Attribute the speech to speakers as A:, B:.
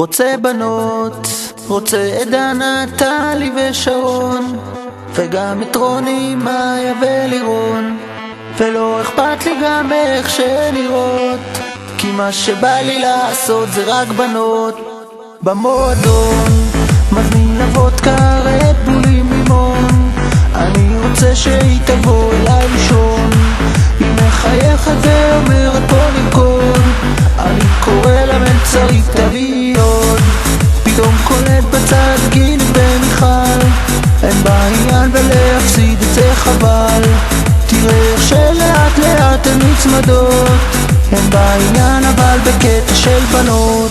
A: רוצה בנות, רוצה את דנה, טלי ושרון, וגם את רוני, מאיה ולירון, ולא אכפת לי גם איך שנראות, כי מה שבא לי לעשות זה רק בנות. במועדון מזמין לוודקה רדבולים לימון, אני רוצה שהיא תבוא אליי לישון, היא מחייכת ואומרת בוא נרקוד, אני קורא לה מלצרית תביא עוד, פתאום קולט בצד גיל ומיכל, אין בעניין ולהפסיד את זה חבל, תראה איך שלאט לאט הן נצמדות, אין בעניין אבל בקטע של בנות.